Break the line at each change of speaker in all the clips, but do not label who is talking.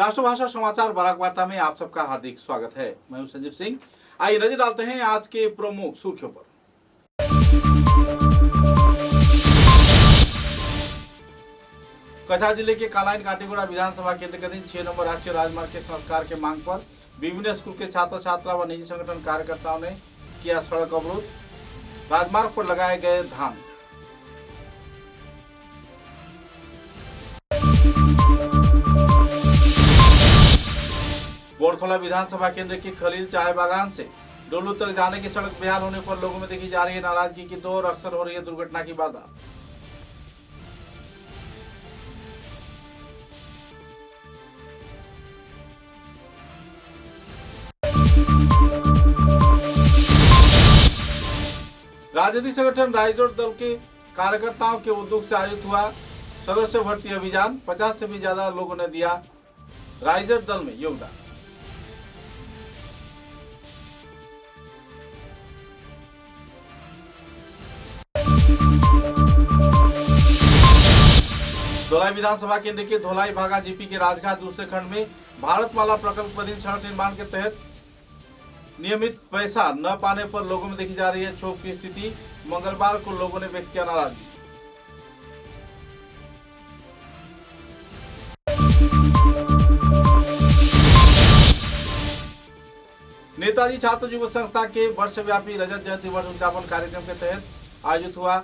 राष्ट्रभाषा समाचार बराक वार्ता में आप सबका हार्दिक स्वागत है। मैं हूं संजीव सिंह। आइए नजर डालते हैं आज के प्रमुख सुर्खियों पर। कछार जिले के कालाइन काटीगुड़ा विधानसभा केंद्र के दिन 6 नंबर राष्ट्रीय राजमार्ग के संस्कार के मांग पर विभिन्न स्कूल के छात्र छात्रा व निजी संगठन कार्यकर्ताओं ने किया सड़क अवरोध। राजमार्ग पर लगाए गए धान। बोरखोला विधानसभा केंद्र के खलील चाय बागान से डोलू तक जाने की सड़क बेहाल होने पर लोगों में देखी जा रही है नाराजगी की दौर। अक्सर हो रही है दुर्घटना की वारदात। राजनीतिक संगठन राइजोर दल के कार्यकर्ताओं के उद्योग से आयोजित हुआ सदस्य भर्ती अभियान। 50 से भी ज्यादा लोगों ने दिया राइजर दल में योगदान। धोलाई विधानसभा केंद्र के धोलाई भागा जीपी के राजघाट दूसरे खंड में भारतमाला प्रकल्प अधीन सड़क निर्माण के तहत नियमित पैसा न पाने पर लोगों में देखी जा रही है क्षोभ की स्थिति। मंगलवार को लोगों ने व्यक्त किया नाराजगी। नेताजी छात्र युवा संस्था के वर्षव्यापी रजत जयंती वर्ष उद्यापन कार्यक्रम के तहत आयोजित हुआ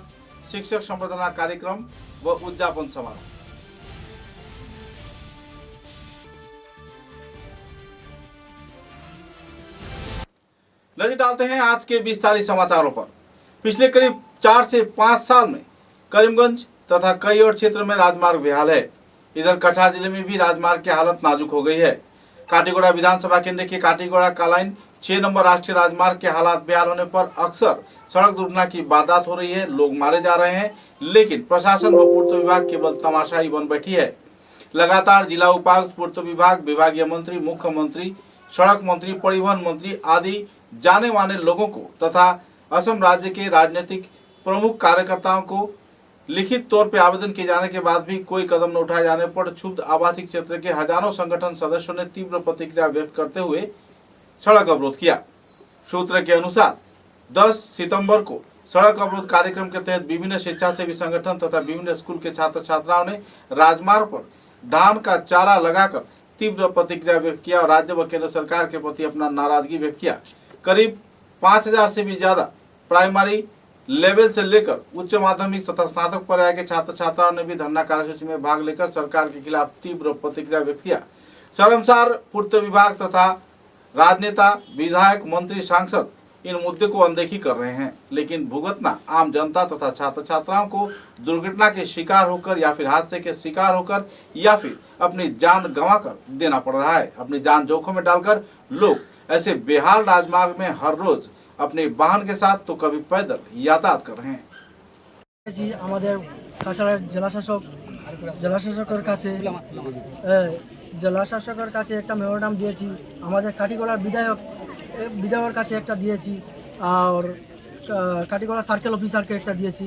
शिक्षक संवर्धना कार्यक्रम व उद्यापन समारोह। नजर डालते हैं आज के विस्तारित समाचारों पर। पिछले करीब 4 से 5 साल में करीमगंज तथा कई और क्षेत्र में राजमार्ग बेहाल है। इधर कछार जिले में भी राजमार्ग की हालत नाजुक हो गई है। काटीगुड़ा विधानसभा केंद्र के काटीगुड़ा कालाइन 6 नंबर राष्ट्रीय राजमार्ग के हालात बेहाल होने पर अक्सर सड़क दुर्घटना की वारदात हो रही है। लोग मारे जा रहे हैं, लेकिन प्रशासन व पूर्त विभाग केवल तमाशाई बन बैठी है। लगातार जिला उपायुक्त, पूर्त विभाग, विभागीय मंत्री, मुख्यमंत्री, सड़क मंत्री, परिवहन मंत्री आदि जाने माने लोगों को तथा असम राज्य के राजनीतिक प्रमुख कार्यकर्ताओं को लिखित तौर पर आवेदन किए जाने के बाद भी कोई कदम न उठाए जाने पर क्षुब्ध आवासीय क्षेत्र के हजारों संगठन सदस्यों ने तीव्र प्रतिक्रिया व्यक्त करते हुए सड़क अवरोध किया। सूत्र के अनुसार 10 सितंबर को सड़क अवरोध कार्यक्रम के तहत विभिन्न स्वेच्छासेवी संगठन तथा विभिन्न स्कूल के छात्र छात्राओं ने राजमार्ग पर धान का चारा लगाकर तीव्र प्रतिक्रिया व्यक्त किया और राज्य व केंद्र सरकार के प्रति अपना नाराजगी व्यक्त किया। करीब 5000 से भी ज्यादा प्राइमरी लेवल से लेकर उच्च माध्यमिक तथा स्नातक पर्याय के छात्र छात्राओं ने भी धरना कार्यसूची में भाग लेकर सरकार के खिलाफ तीव्र प्रतिक्रिया व्यक्त किया। शर्मसार पूर्त विभाग तथा राजनेता, विधायक, मंत्री, सांसद इन मुद्दे को अनदेखी कर रहे हैं, लेकिन भुगतना आम जनता तथा छात्र छात्राओं को दुर्घटना के शिकार होकर या फिर हादसे के शिकार होकर या फिर अपनी जान गंवाकर देना पड़ रहा है। अपनी जान जोखिम में डालकर लोग ऐसे बेहाल राजमार्ग में हर रोज अपने वाहन के साथ तो कभी पैदल यातायात कर रहे हैं।
जी আমাদের কাছাড়ের জেলাশাসকের কাছে একটা মেমোরান্ডাম দিয়েছি, আমাদের কাটিগড়ার বিধায়কের কাছে একটা দিয়েছি, আর কাটিগড়া সার্কেল অফিসারকে একটা দিয়েছি,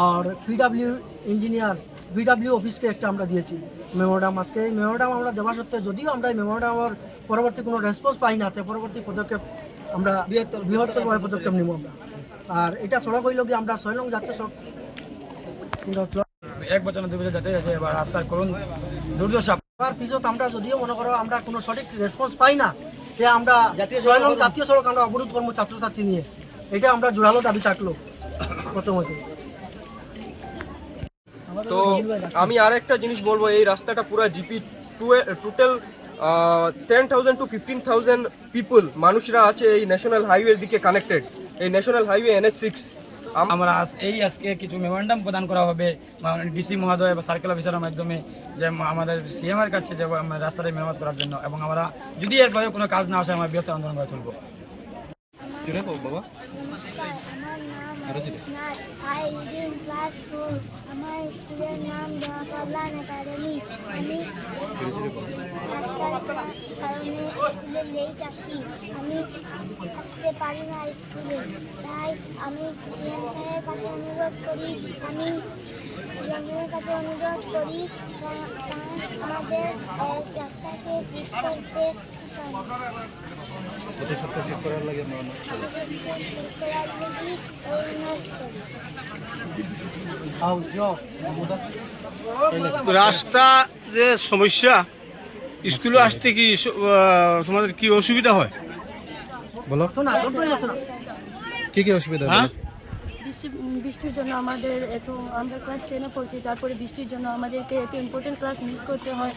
আর পিডব্লিউ ইঞ্জিনিয়ার বিডব্লিউ অফিসকে একটা আমরা দিয়েছি মেমোরান্ডাম। আজকে এই মেমোরান্ডাম আমরা দেওয়া সত্ত্বেও যদিও আমরা এই মেমোরান্ডামের পরবর্তী কোনো রেসপন্স পাই না, তো পরবর্তী পদক্ষেপ আমরা বৃহত্তরভাবে পদক্ষেপ নিব আমরা। আর এটা সড়ক হইল কি আমরা সৈলং জাতীয় সড়ক
1 বছর 2 বছর যেতে যাচ্ছে, এবার রাস্তার করুন দুর্দশা।
তার পিছত আমরা যদিও মনে করো আমরা কোনো সঠিক রেসপন্স পাই না, তে আমরা সৈলং জাতীয় সড়ক আমরা অবরোধ করবো ছাত্রছাত্রী নিয়ে। এটা আমরা জোরালো দাবি থাকলো প্রথমত।
তো আমি আর একটা জিনিস বলবো, এই রাস্তাটা পুরো জিপি টোটাল 10,000 to 15,000 পিপল মানুষরা আছে এই ন্যাশনাল হাইওয়ের দিকে কানেক্টেড। এই ন্যাশনাল হাইওয়ে NH6
আমরা আজকে কিছু মেমোরান্ডাম প্রদান করা হবে ডিসি মহোদয় বা সার্কেল অফিসারের মাধ্যমে, যে আমাদের সিএম এর কাছে যে রাস্তাটা মেরামত করার জন্য, এবং আমরা যদি এর বাইরে কোনো কাজ না আসে আমরা বৃহত্তর আন্দোলন করে চলবো।
আমার স্কুলের নাম কল্যাণ একাডেমি। আমি রাস্তার কারণে স্কুলে লেট আসি, আমি আসতে পারি না স্কুলে, তাই আমি সিএম সাহেবের কাছে অনুরোধ করি আমি প্রশাসনের কাছে অনুরোধ করি আমাদের রাস্তাকে ঠিক করতে
প্রতি সপ্তাহে ঠিক করার লাগে আমরা অনুরোধ করি।
রাস্তা যে সমস্যা, স্কুলে আসতে কি তোমাদের কি অসুবিধা হয়?
বলো কি কি অসুবিধা হয়?
হ্যাঁ?
বৃষ্টির জন্য আমাদের আমরা ক্লাস 10-এ পড়ছি, তারপরে বৃষ্টির জন্য আমাদেরকে এত ইম্পর্টেন্ট ক্লাস মিস করতে হয়।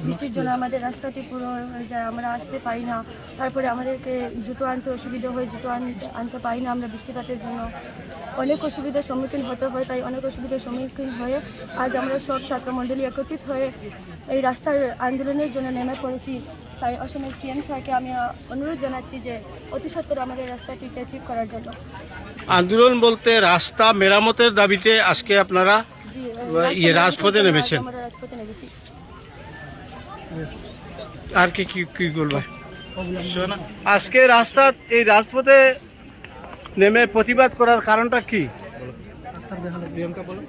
বৃষ্টির জন্য আমাদের রাস্তাটি পুরো হয়ে যায়, আমরা আসতে পারি না। তারপরে আমাদেরকে জুতো আনতে অসুবিধা হয়, জুতো আনতে পারি না আমরা বৃষ্টিপাতের জন্য। অনেক অসুবিধার সম্মুখীন হতে হয়, তাই অনেক অসুবিধার সম্মুখীন হয়ে আজ আমরা সব ছাত্রমণ্ডলী একত্রিত হয়ে এই রাস্তার আন্দোলনের জন্য নেমে পড়েছি। তাই অসমের সিএম স্যারকে আমি অনুরোধ জানাচ্ছি যে অতি সত্বর আমাদের রাস্তাটিকে ঠিক করার জন্য।
আন্দোলন বলতে রাস্তা মেরামতের দাবিতে আজকে আপনারা
জি,
রাজপথে নেমেছেন।
আমরা রাজপথে নেমেছি।
আর কি কি কি বলবে? আজকে রাস্তা এই রাজপথে নেমে প্রতিবাদ করার কারণটা কি?
প্রিয়াঙ্কা বলো,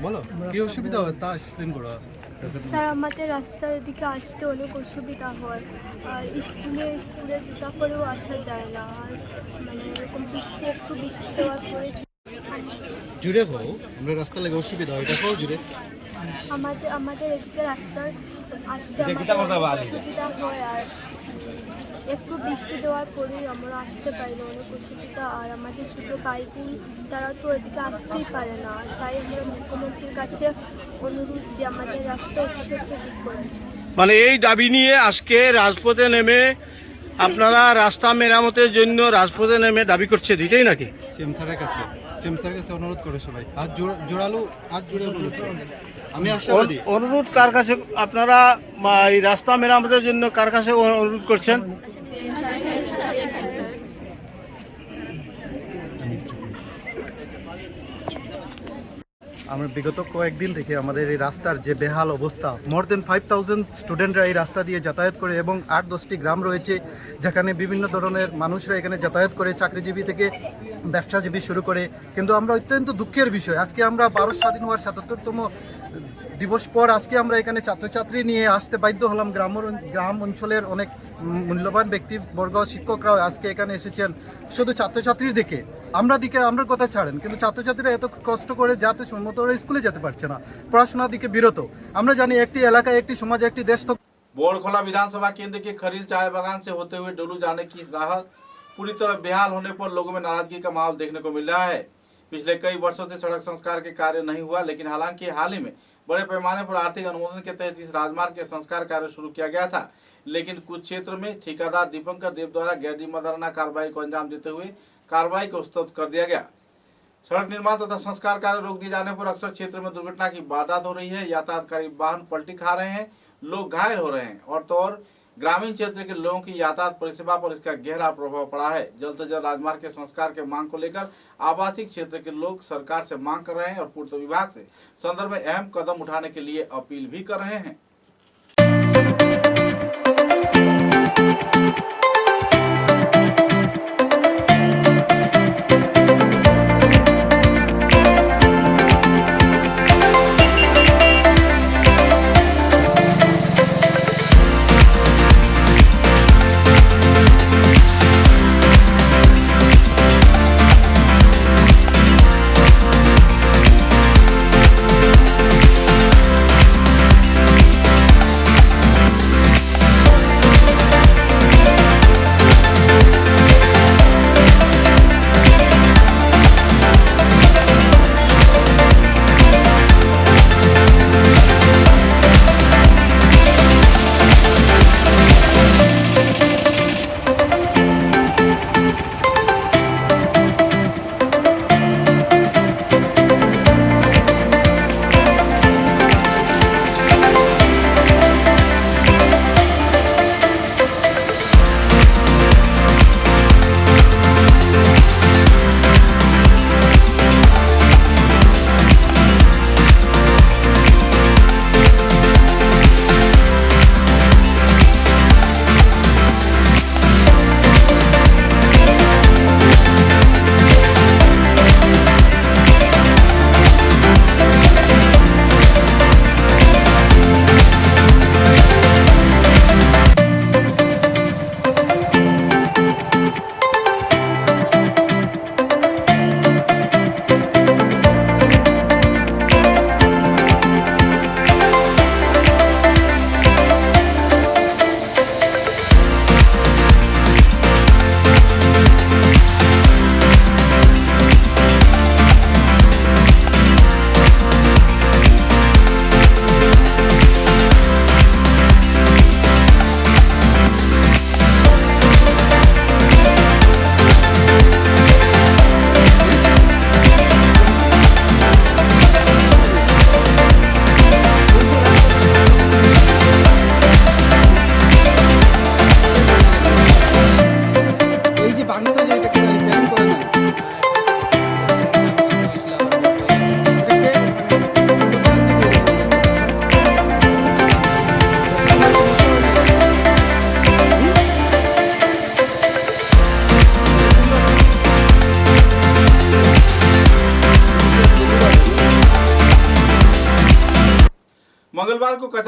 বলো কি অসুবিধা হয় তা এক্সপ্লেন করো।
স্যার, আমাদের রাস্তার দিকে আসতে অনেক অসুবিধা হয়, আর স্কুলে জুতা পরেও আসা যায় না। আর মানে এরকম একটু বৃষ্টি দেওয়ার পরে
জুড়ে খাও, আমরা রাস্তা লাগে অসুবিধা হয়, এটা খাও জুড়ে।
আমাদের এদিকে রাস্তার আসতে আমাদের অসুবিধা হয়, আর একটু বৃষ্টি দেওয়ার পরেই আমরা আসতে পারি না, অনেক অসুবিধা। আর আমাদের ছোটো ভাই বোন তারা তো এদিকে আসতেই পারে না, তাই আমরা মুখ্যমন্ত্রীর কাছে অনুরোধ যে আমাদের রাস্তা একটু সত্যি ঠিক করে।
মানে এই দাবি নিয়ে আজকে রাজপথে নেমে আপনারা রাস্তা মেরামতের জন্য রাজপথে নেমে দাবি করছেন, এটাই নাকি?
সিএম স্যারের কাছে অনুরোধ করো সবাই, হাত জোড়ালো, হাত জুড়ে অনুরোধ করো। আমি আশাবাদী।
অনুরোধ কার কাছে আপনারা এই রাস্তা মেরামতের জন্য কার কাছে অনুরোধ করছেন?
আমরা বিগত কয়েকদিন থেকে আমাদের এই রাস্তার যে বেহাল অবস্থা, মোর দেন 5000 স্টুডেন্টরা এই রাস্তা দিয়ে যাতায়াত করে এবং 8-10টি গ্রাম রয়েছে যেখানে বিভিন্ন ধরনের মানুষরা এখানে যাতায়াত করে, চাকরিজীবী থেকে ব্যবসাজীবী শুরু করে। কিন্তু আমরা অত্যন্ত দুঃখের বিষয়, আজকে আমরা ভারত স্বাধীন হওয়ার 77তম দিবস পর আজকে আমরা এখানে ছাত্রছাত্রী নিয়ে আসতে বাধ্য হলাম। গ্রাম অঞ্চলের অনেক মূল্যবান ব্যক্তিবর্গ, শিক্ষকরাও আজকে এখানে এসেছেন শুধু ছাত্রছাত্রীর দিকে। আমরা কথা ছাড়েন, কিন্তু ছাত্রছাত্রীরা এত কষ্ট করে যাতে সম্মত ওরা স্কুলে যেতে পারছে না, পড়াশোনার দিকে বিরত। আমরা জানি একটি এলাকায়, একটি সমাজে, একটি দেশ তো।
बोरखोला विधानसभा केंद्र के खरील चाय बागान से होते हुए डोलू जाने की राहत पूरी तरह बेहाल होने पर लोगों में नाराजगी का माहौल देखने को मिल रहा है। पिछले कई वर्षों से सड़क संस्कार के कार्य नहीं हुआ, लेकिन हालांकि हाल ही में बड़े पैमाने पर आर्थिक अनुमोदन के तहत इस राजमार्ग के संस्कार कार्य शुरू किया गया था, लेकिन कुछ क्षेत्र में ठेकेदार दीपंकर देव द्वारा गैर जिम्मेदाराना कार्रवाई को अंजाम देते हुए कार्रवाई को स्तब्ध कर दिया गया। सड़क निर्माण तथा संस्कार कार्य रोक दिए जाने पर अक्सर क्षेत्र में दुर्घटना की वारदात हो रही है, यातायातकारी वाहन पलटी खा रहे हैं, लोग घायल हो रहे हैं और तो और ग्रामीण क्षेत्र के लोगों की यातायात परिसेवा पर इसका गहरा प्रभाव पड़ा है। जल्द से जल्द राजमार्ग के संस्कार के मांग को लेकर आवासीय क्षेत्र के लोग सरकार से मांग कर रहे हैं और पूर्त विभाग से संदर्भ में अहम कदम उठाने के लिए अपील भी कर रहे हैं।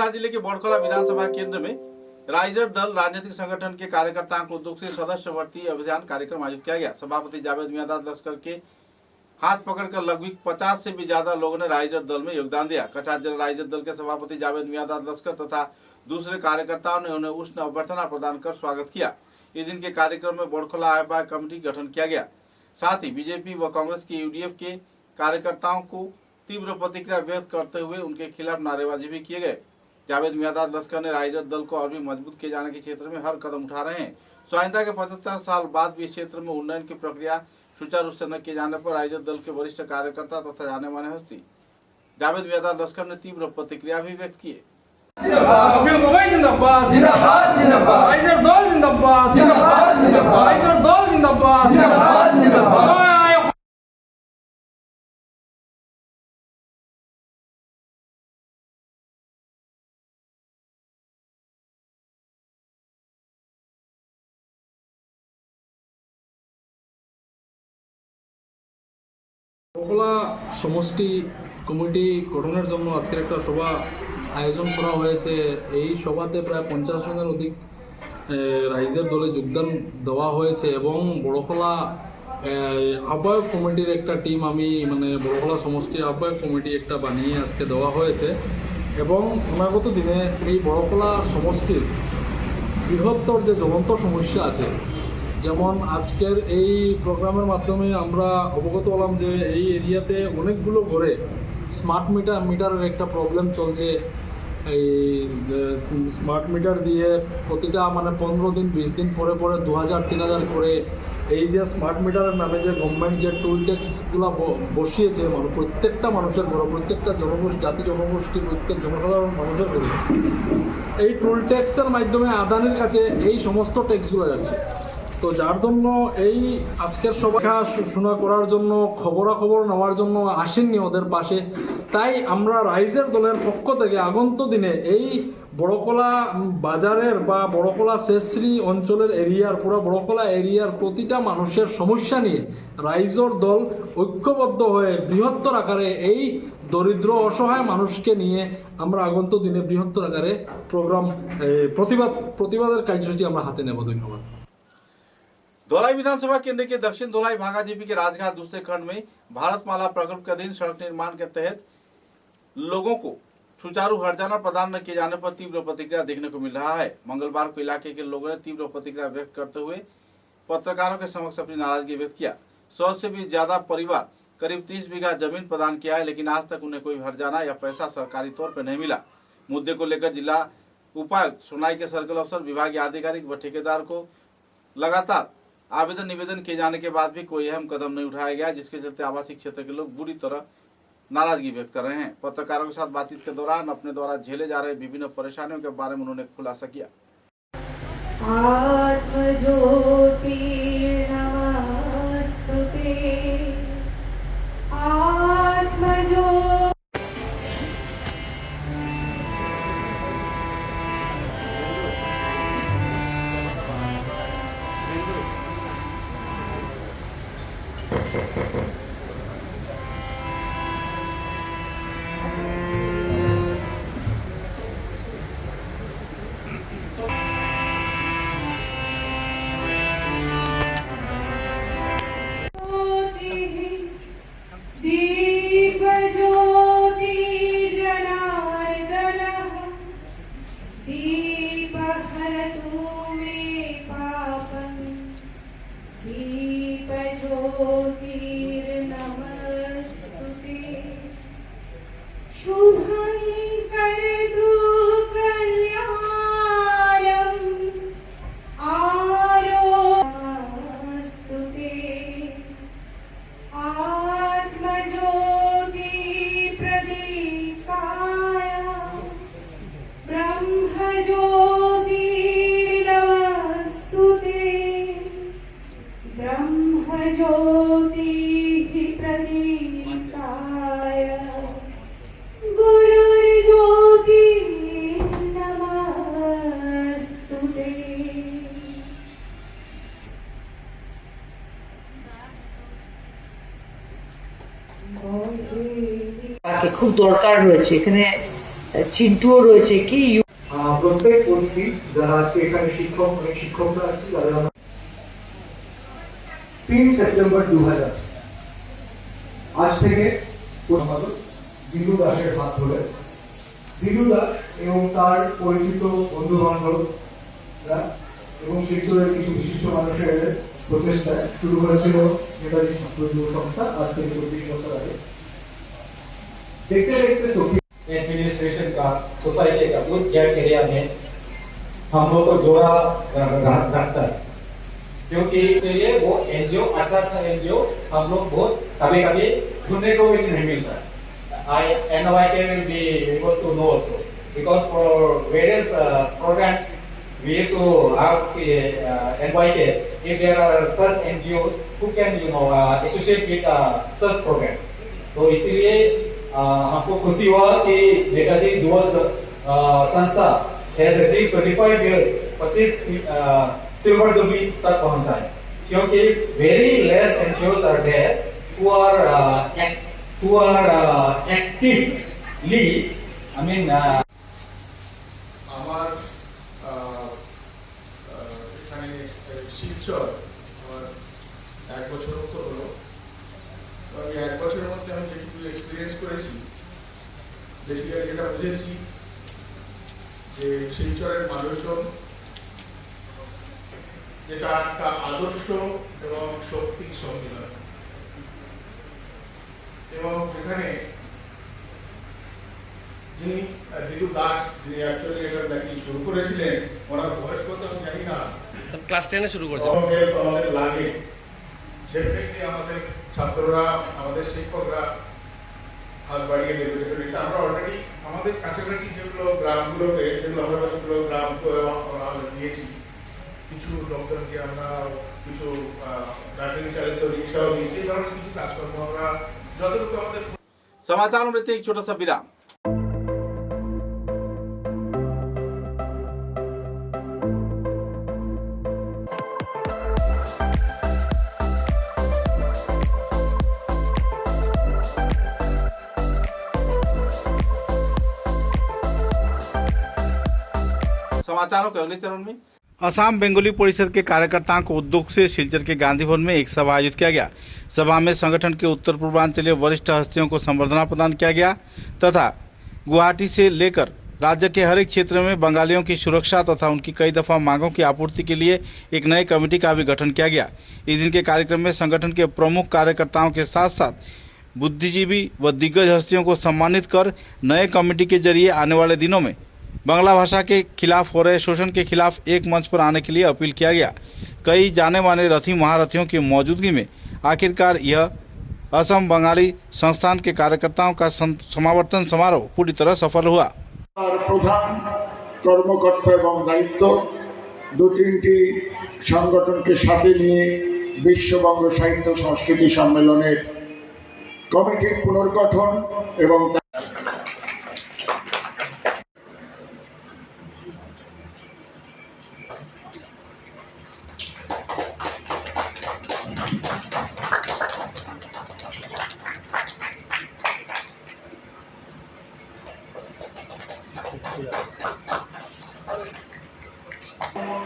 कछार जिले के बोड़खला विधानसभा केंद्र में राइजर दल राजनीतिक संगठन के कार्यकर्ताओं को उद्योग से सदस्य भर्ती अभियान कार्यक्रम आयोजित किया गया। सभापति जावेद मियांदाद लश्कर के हाथ पकड़कर लगभग 50 से भी ज्यादा लोगों ने राइजर दल में योगदान दिया। कछार जिला राइजर दल के सभापति जावेद मियांदाद लश्कर तथा दूसरे कार्यकर्ताओं ने उन्हें उष्ण अभ्यर्थना प्रदान कर स्वागत किया। इस दिन के कार्यक्रम में बोड़खला आह्वायक कमेटी गठन किया गया। साथ ही बीजेपी व कांग्रेस के यूडीएफ के कार्यकर्ताओं को तीव्र प्रतिक्रिया व्यक्त करते हुए उनके खिलाफ नारेबाजी भी किए गए। जावेद मियांदाद लश्कर ने राइजर दल को और भी मजबूत किए जाने के क्षेत्र में हर कदम उठा रहे हैं। स्वाधीनता के 75 साल बाद भी इस क्षेत्र में उन्नयन की प्रक्रिया सुचारू रूप से न किए जाने पर राइजर दल के वरिष्ठ कार्यकर्ता तथा जाने माने हस्ती जावेद मियांदाद लश्कर ने तीव्र प्रतिक्रिया भी व्यक्त की।
বড়খলা সমষ্টি কমিটি গঠনের জন্য আজকের একটা সভা আয়োজন করা হয়েছে। এই সভাতে প্রায় 50 জনের অধিক রাইজের দলে যোগদান দেওয়া হয়েছে এবং বড়খলা আহ্বায়ক কমিটির একটা টিম আমি বড়খলা সমষ্টি আহ্বায়ক কমিটি একটা বানিয়ে আজকে দেওয়া হয়েছে এবং অনাগত দিনে এই বড়খলা সমষ্টির বৃহত্তর যে জ্বলন্ত সমস্যা আছে, যেমন আজকের এই প্রোগ্রামের মাধ্যমে আমরা অবগত হলাম যে এই এরিয়াতে অনেকগুলো ঘরে স্মার্ট মিটারের একটা প্রবলেম চলছে। এই স্মার্ট মিটার দিয়ে প্রতিটা 15 দিন 20 দিন পরে পরে 2000-3000 করে এই যে স্মার্ট মিটারের নামে যে গভর্নমেন্ট যে টুল ট্যাক্সগুলো বসিয়েছে প্রত্যেকটা মানুষের ঘরে, প্রত্যেকটা জাতি জনগোষ্ঠী, প্রত্যেক জনসাধারণ মানুষের ঘরে এই টুল ট্যাক্সের মাধ্যমে আদানির কাছে এই সমস্ত ট্যাক্সগুলো যাচ্ছে। তো যার জন্য এই আজকের সভা শোনা করার জন্য খবরাখবর নেওয়ার জন্য আসেননি ওদের পাশে। তাই আমরা রাইজের দলের পক্ষ থেকে আগন্ত দিনে এই বড়খলা বাজারের বা বড়খলা শেষশ্রী অঞ্চলের এরিয়ার পুরো বড়খলা এরিয়ার প্রতিটা মানুষের সমস্যা নিয়ে রাইজর দল ঐক্যবদ্ধ হয়ে বৃহত্তর আকারে এই দরিদ্র অসহায় মানুষকে নিয়ে আমরা আগন্ত দিনে বৃহত্তর আকারে প্রোগ্রাম প্রতিবাদের কার্যসূচি আমরা হাতে নেব। ধন্যবাদ।
धोलाई विधानसभा केंद्र के दक्षिण धोलाई भागा जीपी के राजघाट दूसरे खंड में भारतमाला प्रकल्प के अधीन सड़क निर्माण के तहत लोगों को सुचारू हर्जाना प्रदान न किए जाने पर तीव्र प्रतिक्रिया देखने को मिल रहा है। मंगलवार को इलाके के लोगों ने तीव्र प्रतिक्रिया व्यक्त करते हुए पत्रकारों के समक्ष अपनी नाराजगी व्यक्त किया। 100 से भी ज्यादा परिवार करीब 30 बीघा जमीन प्रदान किया है, लेकिन आज तक उन्हें कोई हर्जाना या पैसा सरकारी तौर पर नहीं मिला। मुद्दे को लेकर जिला उपायुक्त, सुनाई के सर्कल अफसर, विभागीय आधिकारिक व ठेकेदार को लगातार आवेदन निवेदन किए जाने के बाद भी कोई अहम कदम नहीं उठाया गया, जिसके चलते आवासीय क्षेत्र के लोग बुरी तरह नाराजगी व्यक्त कर रहे हैं। पत्रकारों के साथ बातचीत के दौरान अपने द्वारा झेले जा रहे विभिन्न परेशानियों के बारे में उन्होंने खुलासा किया।
খুব দরকার রয়েছে এখানে। চিন্টুও রয়েছে কি
প্রত্যেক কর্মী যারা আজকে এখানে শিক্ষক অনেক শিক্ষকরা আছে যাদের 3 সেপ্টেম্বর 2000 আজ থেকে দিলু দাসের হাত ধরে দিলু দাস এবং তার পরিচিত বন্ধু বান্ধবরা এবং শিক্ষকের কিছু বিশিষ্ট মানুষের প্রচেষ্টায় শুরু হয়েছিল নেতাজি ছাত্র যুব সংস্থা আজ থেকে 24 বছর আগে। देखते देखते चौकी एडमिनिस्ट्रेशन का सोसाइटी का उस गैप एरिया में हम लोग को जोड़ा रखता है, क्योंकि के लिए वो एनजीओ अच्छा एनजीओ हम लोग बहुत कभी कभी ढूंढने को भी नहीं मिलता। NYK will be able to know also because for various programs we used to ask NYK if there are such NGOs who can associate with such program। तो इसीलिए हमको खुशी हुआ कि नेताजी युवा संस्था has achieved 25 years 25 silver jubilee तक पहुंचा है, क्योंकि very less NGOs are there who are actively
আমার এখানে শিলচর আমার 1 বছর মতো হলো। আমি 1 বছরের মধ্যে আমি যেটুকু এক্সপিরিয়েন্স করেছি, বেসিক্যালি যেটা বুঝেছি যে শিলচরের মানুষজন যেটা একটা আদর্শ এবং শক্তির সম্মিলন, এবং সেখানে যিনি দিলু দাস যিনি অ্যাকচুয়ালি এটা নাকি শুরু করেছিলেন, ওনার বয়স কত আমি জানি না,
সব ক্লাস 10 শুরু করেছে।
আমাদের লাগে ডেফিনেটলি আমাদের ছাত্ররা আমাদের শিক্ষকরা হাত বাড়িয়ে দেবে। আমরা অলরেডি আমাদের কাছাকাছি যেগুলো গ্রামগুলোতে যেগুলো আমরা যেগুলো গ্রাম দিয়েছি, কিছু লোকজনকে আমরা কিছু ব্যাটারি চালিত রিক্সাও দিয়েছি, এই ধরনের কিছু কাজকর্ম আমরা যতটুকু আমাদের।
समाचारों में एक छोटा सा विराम। समाचारों के अगले चरण में असम बंगाली परिषद के कार्यकर्ताओं को उद्योग से सिलचर के गांधी भवन में एक सभा आयोजित किया गया। सभा में संगठन के उत्तर पूर्वांचलीय वरिष्ठ हस्तियों को संबर्धना प्रदान किया गया तथा गुवाहाटी से लेकर राज्य के हर एक क्षेत्र में बंगालियों की सुरक्षा तथा उनकी कई दफा मांगों की आपूर्ति के लिए एक नए कमेटी का भी गठन किया गया। इस दिन के कार्यक्रम में संगठन के प्रमुख कार्यकर्ताओं के साथ साथ बुद्धिजीवी व दिग्गज हस्तियों को सम्मानित कर नए कमेटी के जरिए आने वाले दिनों में बांग्ला भाषा के खिलाफ हो रहे शोषण के खिलाफ एक मंच पर आने के लिए अपील किया गया। कई जाने माने रथी महारथियों की मौजूदगी में आखिरकार यह असम बंगाली संस्थान के कार्यकर्ताओं का समावर्तन समारोह पूरी तरह सफल हुआ।
প্রধান কর্মকর্তা এবং দায়িত্ব 2-3টি সংগঠনকে সাথে নিয়ে বিশ্ববঙ্গ সাহিত্য সংস্কৃতি সম্মেলনের কমিটির পুনর্গঠন এবং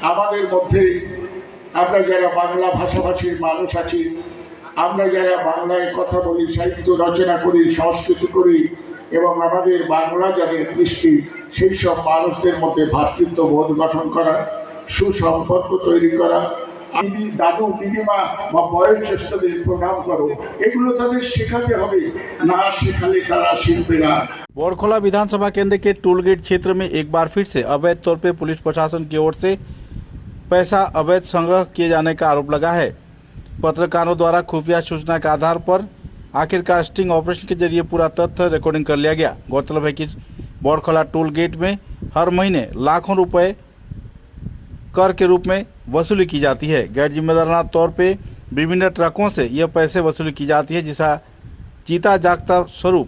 আমাদের মধ্যে আমরা যারা বাংলা ভাষাভাষীর মানুষ আছি, আমরা যারা বাংলায় কথা বলি, সাহিত্য রচনা করি, সংস্কৃতি করি এবং আমাদের বাংলা যাদের কৃষ্টি, সেই সব মানুষদের মধ্যে ভ্রাতৃত্ববোধ গঠন করা, সুসম্পর্ক তৈরি করা, দিদি দাদু দিদিমা বা বয়োজ্যেষ্ঠদের প্রণাম করো, এগুলো তাদের শেখাতে হবে, না শেখালে তারা শিখবে না।
बोरखोला विधानसभा केंद्र के टोल गेट क्षेत्र में एक बार फिर से अवैध तौर पर पुलिस प्रशासन की ओर से पैसा अवैध संग्रह किए जाने का आरोप लगा है। पत्रकारों द्वारा खुफिया सूचना के आधार पर आखिरकार स्टिंग ऑपरेशन के जरिए पूरा तथ्य रिकॉर्डिंग कर लिया गया। गौरतलब है कि बोरखोला टोल गेट में हर महीने लाखों रुपए कर के रूप में वसूली की जाती है। गैर जिम्मेदाराना तौर पे विभिन्न ट्रकों से यह पैसे वसूली की जाती है, जिसका जीता जागता स्वरूप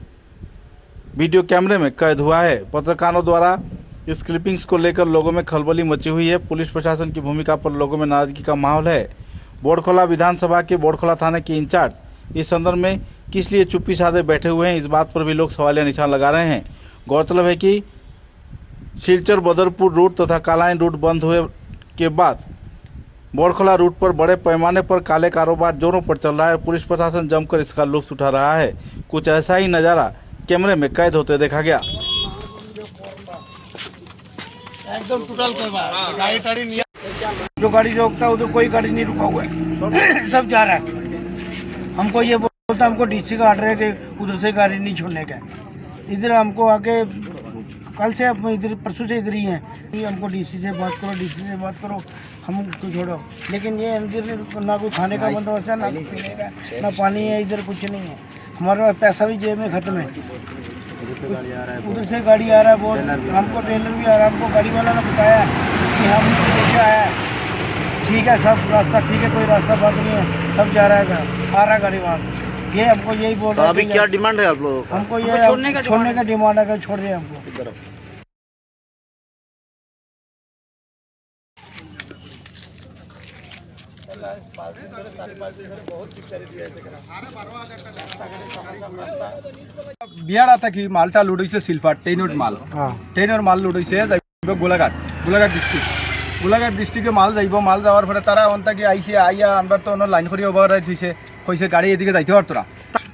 वीडियो कैमरे में कैद हुआ है। पत्रकारों द्वारा इस क्लिपिंग्स को लेकर लोगों में खलबली मची हुई है। पुलिस प्रशासन की भूमिका पर लोगों में नाराजगी का माहौल है। बोरखोला विधानसभा के बोरखोला थाने के इंचार्ज इस संदर्भ में किस लिए चुप्पी साधे बैठे हुए हैं, इस बात पर भी लोग सवालिया निशान लगा रहे हैं। गौरतलब है कि सिलचर बदरपुर रूट तथा कालाइन रूट बंद हुए के बाद बोरखला रूट पर बड़े पैमाने पर काले कारोबार जोरों पर चल रहा है। पुलिस प्रशासन जमकर इसका लुत्फ उठा रहा है। कुछ ऐसा ही नज़ारा कैमरे में कैद होते देखा गया।
एकदम टोटल गाड़ी टाड़ी नहीं, जो गाड़ी रोकता है उधर कोई गाड़ी नहीं रुका हुआ है, सब जा रहा है। हमको ये बोलता, हमको डीसी का ऑर्डर है कि उधर से गाड़ी नहीं छोड़ने का। इधर हमको आके कल से हम इधर परसों से इधर ही हैं, हमको डीसी से बात करो, डीसी से बात करो, हमको छोड़ो। लेकिन ये इधर ना कोई खाने का बंदोबस्त है, ना पीने का, ना पानी है, इधर कुछ नहीं है। हमारे पास पैसा भी जेब में खत्म है। उधर से गाड़ी आ रहा है, बहुत हमको ट्रेलर भी आ रहा है। हमको गाड़ी वाला ने बताया कि हम लेके आया है, ठीक है, सब रास्ता ठीक है, कोई रास्ता बंद नहीं है, सब जा रहा है, आ रहा है गाड़ी वहाँ से। ये हमको यही बोल रहा है।
अभी क्या डिमांड है आप लोगों का?
हमको ये छोड़ने का डिमांड है कि छोड़ दे हमको।
বিয়ার থাকি মালটা লোড হয়েছে সিলভার ট্রেনের মাল লোড হয়েছে যাইব গোলাঘাট গোলাঘাট ডিস্ট্রিক্টে মাল যাইব। মাল যাওয়ার পরে তারা অন্তাকে আইসে আইয়া আনবার তো লাইন করি ওভার হয়েছে, কইছে গাড়ি এদিকে যাইতে পারতো না।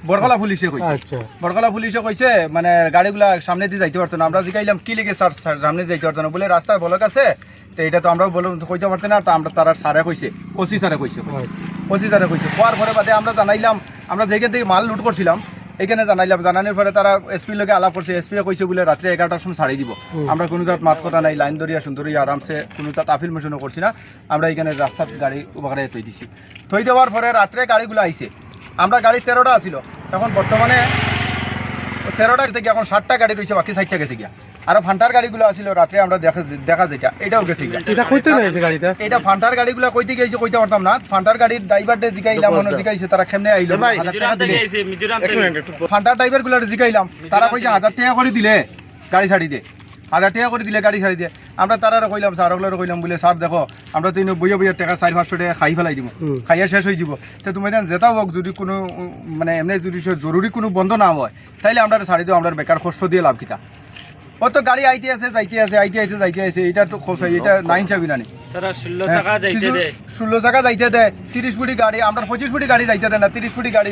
বরকলা পুলিশে কইছে, বরকলা পুলিশে কইছে মানে গাড়িগুলা সামনে দিয়ে যাইতে পারতো না। আমরা জিগাইলাম কি লেগে স্যার সামনে যাইতে পারতো না, বলে রাস্তায় বলক আছে, তো এটা তো আমরা বলে কইতে পারতেন না। তো আমরা তারা সারে কইছে, ওসি সারে কইছে, কোয়ার পরে বাদে আমরা জানাইলাম, আমরা যেখান থেকে মাল লুট করছিলাম এখানে জানাইলাম। জানানোর পরে তারা এসপির লগে আলাপ করছে। এসপি কইছে বলে রাত্রে 11টার সময় ছাড়ি দিব। আমরা কোনো জাত মাত কথা নাই, লাইন ধরিয়া সুন্দরী আরামসে কোনো জাত আফিল মেশিনও করছি না। আমরা এখানে রাস্তার গাড়ি উপকারে থই দিছি। থই দেওয়ার পরে রাত্রে গাড়িগুলো আইছে। আমরা গাড়ি 13টা আসিল, এখন বর্তমানে 13টা থেকে এখন 60টা গাড়ি রয়েছে, বাকি 60টা গেছে গিয়া। আর ফান্টার গাড়িগুলো আসিল রাত্রে আমরা দেখা যেটা এটাও গেছে গিয়া। এটা ফান্টার গাড়িগুলো কইতে গিয়েছে কইতে পারতাম না। ফান্টার গাড়ির ড্রাইভারদের জিগাইলাম, জিগাইছে তারা কেমনে আইলো, 1000 টাকা দিলে। ফান্টার ড্রাইভারগুলো জিগাইলাম, তারা কইছে 1000 টাকা করে দিলে গাড়ি ছাড়ি দে, 1000 টাকা করে দিলে গাড়ি ছাড়ি দে। আমরা তারা কইলাম, স্যারগুলো কইলাম বলে স্যার দেখো আমরা তো বইয়া বইয়া টাকা 400-500 টাকা খাই ফেলাই দিব, খাইয়া শেষ হয়ে যাব। তো তুমি যেটাও হোক, যদি কোনো মানে এমনি যদি জরুরি কোনো বন্ধ না হয় তাইলে আমরা ছাড়ি দিও। আমরা বেকার খরচ দিয়ে লাভ কিতা? ও তো গাড়ি আইতে আছে যাইতে আছে, আইতে আছে যাইতে আছে, এটা তো খোঁচাই, এটা নাই চাবি না। 16 টাকা যাইতে দেয় 30 ফুটি গাড়ি, আমরা 25 ফুটি গাড়ি যাইতে দেয় না, 30 ফুটি গাড়ি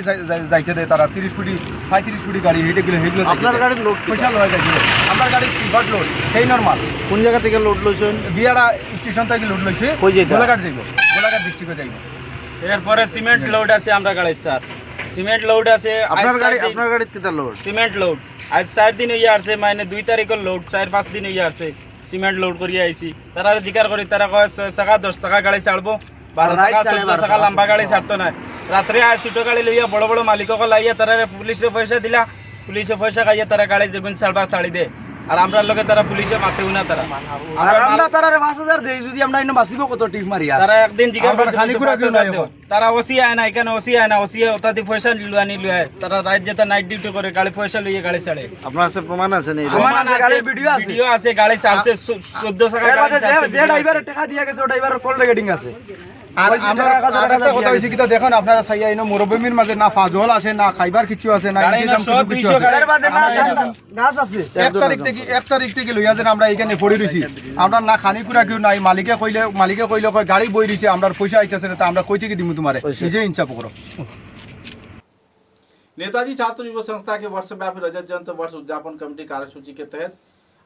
যাইতে দেয় তারা। 30 ফুটি 35 ফুটি গাড়ি হেঁটেগুলো
আপনার গাড়ির লোড
পয়সা লয় যাইতে। আমার গাড়ি সিলভার লোড, সেই নর্মাল।
কোন জায়গা থেকে লোড লইছেন?
বিয়ারা স্টেশন থেকে লোড লইছে, গোলাঘাট যাইব, গোলাঘাট ডিস্ট্রিক্টে যাইব।
এরপরে সিমেন্ট লোড আছে আমরা গাড়ির স্যার, সিমেন্ট লোড আছে।
আপনার গাড়ির কিটা লোড?
সিমেন্ট লোড আজ 4 দিন হইয়া আসছে, মানে 2 তারিখের লোড 4-5 দিন হইয়া আসছে। সিমেন্ট লোড করিয়া আইছি, তারা জিকার করি, তারা কয় 6 টাকা 10 টাকা গাড়ি ছাড়বো, 12 টাকা 14 টাকা লম্বা গাড়ি ছাড়তো না। রাত্রে আয় ছোট গাড়ি লইয়া বড় বড় মালিককে লাইয়া তারা পুলিশের পয়সা দিলা, পুলিশের পয়সা খাইয়া তারা গাড়ি যেগুন ছাড়বা ছাড়ি দে। আর আমরা লগে তারা পুলিশে মাতেও না। তারা
আমরা তারা 5000 দেই, যদি আমরা ইনো বাঁচিব কত টিপ মারি।
তারা একদিন জিজ্ঞাসা করে খালি করে তারা ওসি আয় না, এখানে ওসি আয় না, ওসি ওতাদি পয়সা লুয়ানি লুয়ায়। তারা রাত যেটা নাইট ডিউটি করে গাড়ি পয়সা লইয়ে গাড়ি ছাড়ে।
আপনার কাছে প্রমাণ আছে না?
প্রমাণ আছে, গাড়ির ভিডিও আছে, গাড়ি ছাড়ছে 14 টাকা গাড়ি ছাড়ছে।
যে ড্রাইভারের টাকা দিয়া গেছে ও ড্রাইভারের কল রেকর্ডিং আছে।
আর আমরা একটা কথা হইছে কি দেখেন আপনারা চাইয়া ইনো মুরব্বির মাঝে না ফাজল আছে, না খাইবার কিছু আছে, না ইনকাম কিছু আছে।
গাছ আছে
1 তারিখ থেকে লইয়া যেন আমরা এখানে পড়ে রইছি। আমরা না খানি কুড়া কেউ নাই। মালিকে কইলে কয় গাড়ি বই রইছে, আমরা পয়সা আইতাছে না, তা আমরা কই থেকে দিমু তোমারে, নিজে ইনসাফ করো।
नेताजी छात्र युवा संस्था के वर्षव्यापी रजत जयंती वर्ष उद्यापन कमेटी कार्यसूची के तहत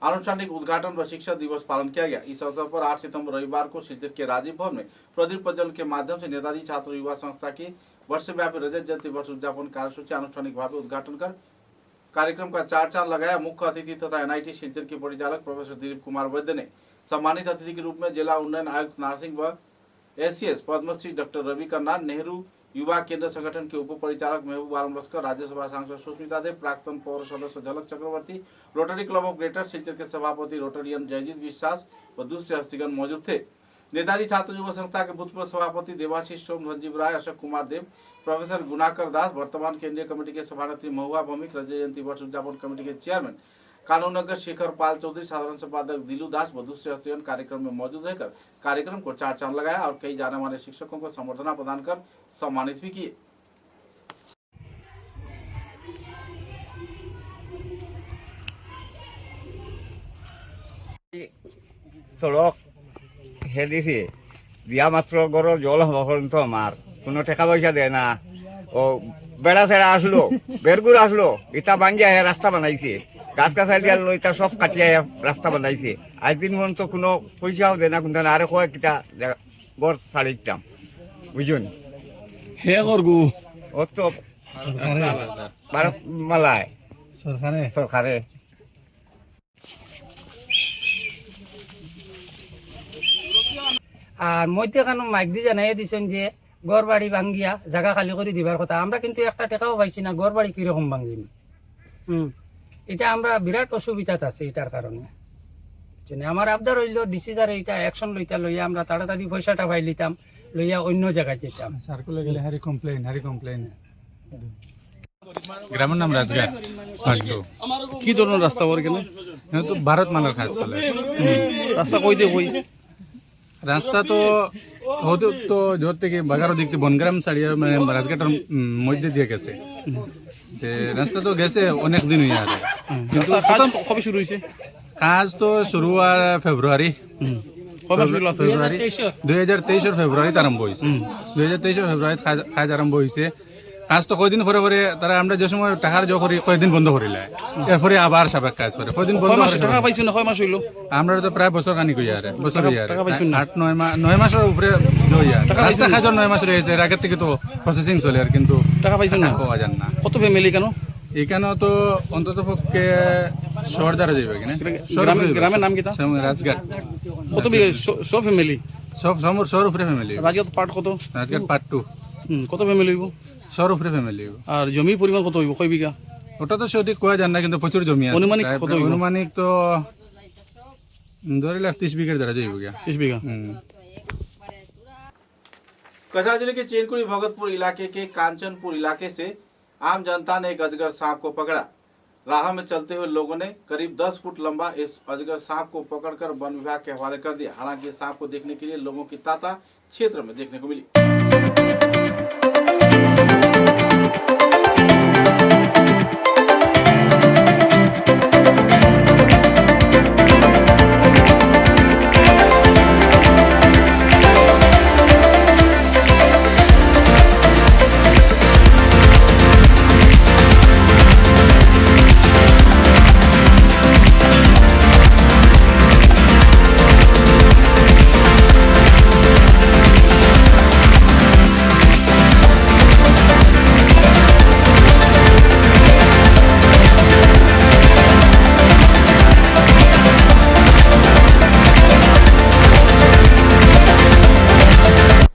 आनुষ্ঠাनिक उद्घाटन व शिक्षक दिवस पालन किया गया। इस अवसर पर 8 सितंबर रविवार को सिलचर के राजीव भवन में प्रदीप प्रज्वलन के माध्यम से नेताजी छात्र युवा संस्था की वर्षव्यापी रजत जयंती वर्ष उद्यापन कार्यसूची आनुষ্ঠাनिक भाव उद्घाटन कर कार्यक्रम का चार चांद लगाया। मुख्य अतिथि तथा NIT सिलचर के परिचालक प्रोफेसर दिलीप कुमार वैद्य ने सम्मानित अतिथि के रूप में जिला उन्नयन आयुक्त नारसिंह व SCS पद्मश्री डॉक्टर रवि कन्ना, नेहरू युवा केंद्र संगठन के उप परिचालक महबूब आलम लश्कर, राज्यसभा सांसद सुष्मिता देव, प्राक्तन पौर सदस्य Jhalak Chakraborty, Rotary club of greater Silchar के सभापति रोटरियन जयजीत विश्वास व दूसरे हस्तीगण मौजूद थे। नेताजी छात्र युवा संस्था के भूतपूर्व सभापति देवाशीष सोम, संजीव राय, अशोक कुमार देव, प्रोफेसर गुनाकर दास, वर्तमान केंद्रीय कमेटी के सभानेत्री महुआ भौमिक, रजत जयंती वर्ष उद्यापन कमेटी के चेयरमैन कानूनगर शेखर पाल चौधरी, साधारण संपादक दिलू दास व दूसरे हस्तीगण कार्यक्रम में मौजूद रहकर कार्यक्रम को चार चांद लगाया और कई जाने माने शिक्षकों को संबर्धना प्रदान कर सम्मानित भी किए।
সড়ক হে দিছে দিয়া মাত্র গড় জল হওয়া পর্যন্ত আমার কোনো টাকা পয়সা দেয় না। ও বেড়া ছেড়া আসলো, বেরগুর আসলো, ইটা ভাঙ্গিয়া রাস্তা বানাইছে, গাছ গাছালি লইতা সব কাটিয়া রাস্তা বানাইছে। আজ দিন পর্যন্ত কোনো পয়সাও দেয় না, কিন্তু আরে কয়েকটা গড় ছাড়ি দিতাম, বুঝুন।
হে করগু
ও তো মালায় সরকারে
আর মধ্যখানে মাইক দিয়ে জানাই দিছেন যে ঘর বাড়ি ভাঙ্গিয়া জায়গা খালি করে দিবার কথা। আমরা কিন্তু একটা টাকাও পাইছি না, ঘর বাড়ি কিরকম ভাঙ্গিম। এটা আমরা বিরাট অসুবিধাত আছে এটার কারণে। আমার আবদার হইল ডিসি স্যার এটা অ্যাকশন লইতা লইয়া আমরা তাড়াতাড়ি পয়সাটা পাই লিতাম, লইয়া অন্য জায়গায় যেতাম।
সার্কুলে গেলে হারি কমপ্লেন গ্রামের নাম রাজঘাট। কি ধরনের রাস্তা ওর কেন তো ভারত মালার কাজ চলে রাস্তা কই দিয়ে কই রাস্তা তো হতে তো জোর থেকে বাগারও দেখতে বনগ্রাম ছাড়িয়ে মানে রাজঘাটের মধ্যে দিয়ে গেছে। রাস্তা তো গেছে অনেক দিন হয়ে আছে, কিন্তু কবে শুরু হয়েছে কাজ? তো শুরু হয় ফেব্রুয়ারি 2023 ফেব্রুয়ারিত আরম্ভ হয়েছে। 2023 ফেব্রুয়ারিত কাজ আরম্ভ হয়েছে। কাজ তো কয়দিন পরে পরে তারা আমরা যে সময় টাকার জো করি কয়দিন বন্ধ করিলে, এরপরে আবার সাবেক কাজ করে কয়দিন বন্ধ টাকা পাইছি না। কয় মাস হইলো? আমরা তো প্রায় বছর খানি কই আর বছর 8-9 মাসের উপরে রাস্তা কাজের 9 মাস রয়েছে। এর আগের থেকে তো প্রসেসিং চলে, আর কিন্তু টাকা পাইছি না, পাওয়া যান না। কত ফ্যামিলি কেন এখানে তো অন্তত পক্ষে শহর দ্বারা যাইবে কিনা। গ্রামের নাম কি রাজঘাট। কত সব ফ্যামিলি সব শহর উপরে ফ্যামিলি। রাজঘাট পার্ট কত? রাজঘাট পার্ট 2। কত ফ্যামিলি হইব? শহর উপরে ফ্যামিলি। আর জমি পরিমাণ কত হইব? কয় বিঘা? ওটা তো সঠিক কোয়া যান না, কিন্তু প্রচুর জমি আছে। অনুমানিক কত? অনুমানিক তো ধরে লাখ 30 বিঘার দ্বারা যাইব গিয়া। 30 বিঘা।
कछार जिले के चेनकुड़ी भगतपुर इलाके के कांचनपुर इलाके से आम जनता ने एक अजगर सांप को पकड़ा। राह में चलते हुए लोगों ने करीब 10 फुट लंबा इस अजगर सांप को पकड़कर वन विभाग के हवाले कर दिया। हालांकि सांप को देखने के लिए लोगों की तांता क्षेत्र में देखने को मिली।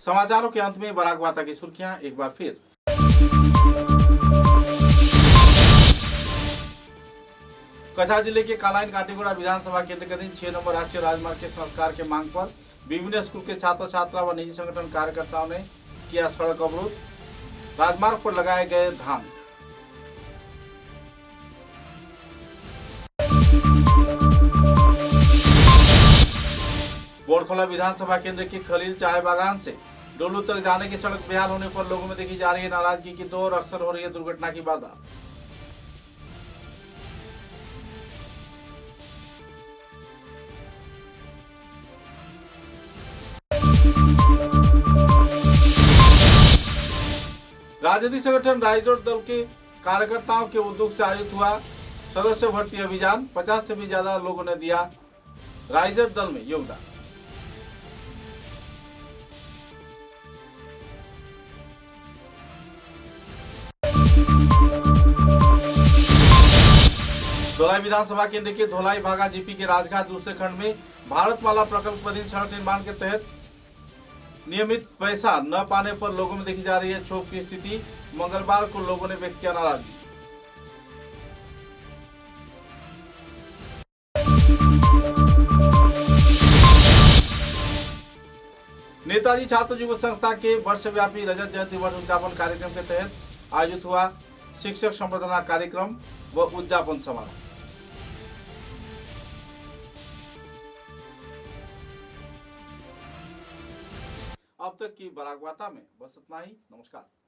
समाचारों के अंत में बराक वार्ता की सुर्खियां एक बार फिर। कछार जिले के कालाइन काटीगुड़ा विधानसभा केंद्र के दिन 6 नंबर राष्ट्रीय राजमार्ग के संस्कार के मांग पर विभिन्न स्कूल के छात्र छात्रा व निजी संगठन कार्यकर्ताओं ने किया सड़क अवरोध। राजमार्ग पर लगाए गए धाम। बोरखोला विधानसभा केंद्र के खलील चाय बागान से डोलू तक जाने की सड़क बेहाल होने पर लोगों में देखी जा रही है नाराजगी की दौर। अक्सर हो रही है दुर्घटना की वारदात। राजनीतिक संगठन राइजोर दल के कार्यकर्ताओं के उद्योग से आयोजित हुआ सदस्य भर्ती अभियान। 50 से भी ज्यादा लोगों ने दिया राइजर दल में योगदान। धोलाई विधानसभा केंद्र के धोलाई भागा जीपी के राजघाट दूसरे खंड में भारतमाला प्रकल्प अधीन सड़क निर्माण के तहत नियमित पैसा न पाने पर लोगों में देखी जा रही है क्षोभ की स्थिति। मंगलवार को लोगों ने व्यक्त किया नाराजगी। नेताजी छात्र युव संस्था के वर्षव्यापी रजत जयंती वर्ष उद्यापन कार्यक्रम के तहत आयोजित हुआ शिक्षक संवर्धना कार्यक्रम व उद्यापन समारोह। अब तक की बराक वार्ता में बस इतना ही। नमस्कार।